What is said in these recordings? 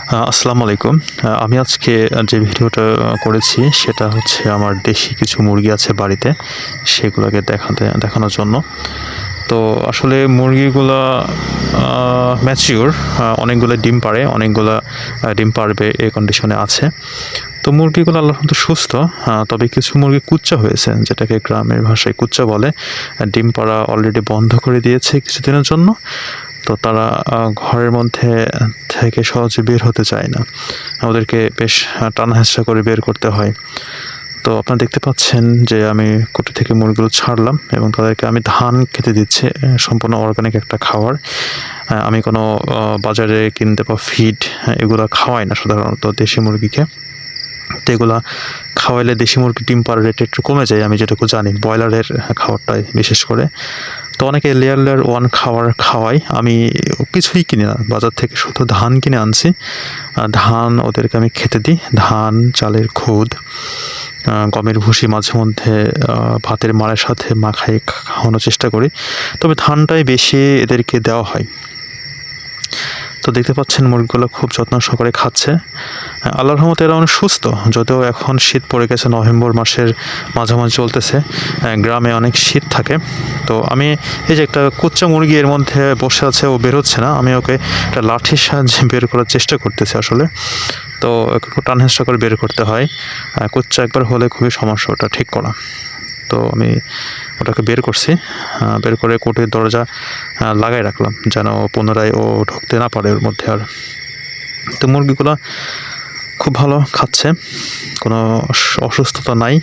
আসসালামু আলাইকুম। আমি আজকে যে ভিডিওটা করেছি সেটা হচ্ছে আমার দেশি কিছু মুরগি আছে বাড়িতে, সেগুলোকে দেখানোর জন্য। তো আসলে মুরগিগুলা ম্যাচিউর, অনেকগুলো ডিম পাড়ে, অনেকগুলা ডিম পাড়বে এই কন্ডিশনে আছে। তো মুরগিগুলো আল্লাহর মতো সুস্থ, তবে কিছু মুরগি কুচ্চা হয়েছে, যেটাকে গ্রামের ভাষায় কুচ্চা বলে। ডিম পাড়া অলরেডি বন্ধ করে দিয়েছে কিছুদিনের জন্য। তো তারা ঘরের মধ্যে থেকে সহজে বের হতে চায় না। ওদেরকে বেশ টানা-হেঁচড়া করে বের করতে হয়। তো আপনারা দেখতে পাচ্ছেন যে আমি কুঠি থেকে মুরগিগুলো ছাড়লাম এবং তাদেরকে আমি ধান খেতে দিচ্ছি, সম্পূর্ণ অর্গানিক একটা খাবার। আমি কোনো বাজারে কিনতে পাওয়া ফিড এগুলো খাওয়াই না সাধারণত দেশি মুরগিকে। তো এগুলা খাওয়াইলে দেশি মুরগির ডিম পাড়ার রেট একটু কমে যায়, আমি যেটুকু জানি ব্রয়লারের খাবারটাই বিশেষ করে। তো অনেকে লেয়ার ওয়ান খাবার খাওয়াই, আমি কিছুই কিনি না, বাজার থেকে শুধু ধান কিনে আনছি। ধান ওদেরকে আমি খেতে দিই, ধান, চালের খুদ, গমের ভুসি মাঝে মধ্যে ভাতের মাড়ের সাথে মাখাই খাওয়ানোর চেষ্টা করি। তবে ধানটাই বেশি এদেরকে দেওয়া হয়। তো দেখতে পাচ্ছেন মুরগিগুলো খুব যত্ন সহকারে খাচ্ছে। আল্লাহর রহমতে এরা অনেক সুস্থ, যদিও এখন শীত পড়ে গেছে, নভেম্বর মাসের মাঝামাঝি চলতেছে, গ্রামে অনেক শীত থাকে। তো আমি এই যে একটা কুচ্চা মুরগি এর মধ্যে বসে আছে, ও বের হচ্ছে না, আমি ওকে একটা লাঠির সাহায্যে বের করার চেষ্টা করতেছি আসলে। তো একটু টানহেঁচড়া করে বের করতে হয়, কুচ্চা একবার হলে খুবই সমস্যা ওটা ঠিক করা। তো আমি ওটাকে বের করছি, বের করে কোঠের দরজা লাগাই রাখলাম যেন পুনরায় ও ঢুকতে না পারে ওর মধ্যে আর। তো মুরগিগুলো খুব ভালো খাচ্ছে, কোনো অসুস্থতা নাই।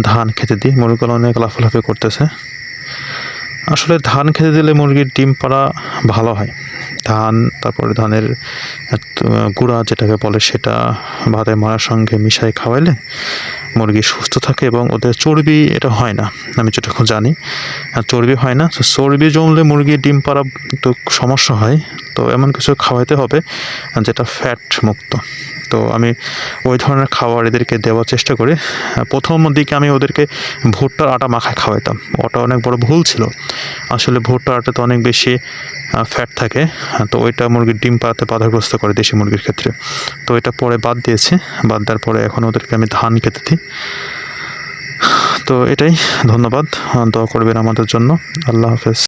ধান খেতে দিই, মুরগিগুলো অনেক লাফালাফি করতেছে। আসলে ধান খেতে দিলে মুরগির ডিম পাড়া ভালো হয়। ধান, তারপরে ধানের গুঁড়া যেটাকে বলে, সেটা ভাতের মাড়ার সঙ্গে মিশাই খাওয়াইলে মুরগি সুস্থ থাকে এবং ওদের চর্বি এটা হয় না, আমি যেটুকু জানি চর্বি হয় না। তো চর্বি জমলে মুরগির ডিম পাড়া তো সমস্যা হয়। তো এমন কিছু খাওয়াইতে হবে যেটা ফ্যাট মুক্ত। তো আমি ওই ধরনের খাবার এদেরকে দেওয়ার চেষ্টা করি। প্রথম দিকে আমি ওদেরকে ভুট্টার আটা মাখায় খাওয়াইতাম, ওটা অনেক বড় ভুল ছিল। আসলে ভুট্টার আটাতে অনেক বেশি ফ্যাট থাকে, তো ওইটা মুরগির ডিম পাড়াতে বাধাগ্রস্ত করে দেশি মুরগির ক্ষেত্রে। তো এটা পরে বাদ দিয়েছি, বাদ দেওয়ার পরে এখন ওদেরকে আমি ধান খেতে দিই। তো এটাই, ধন্যবাদ, দোয়া করবেন আমাদের জন্য। আল্লাহ হাফেজ।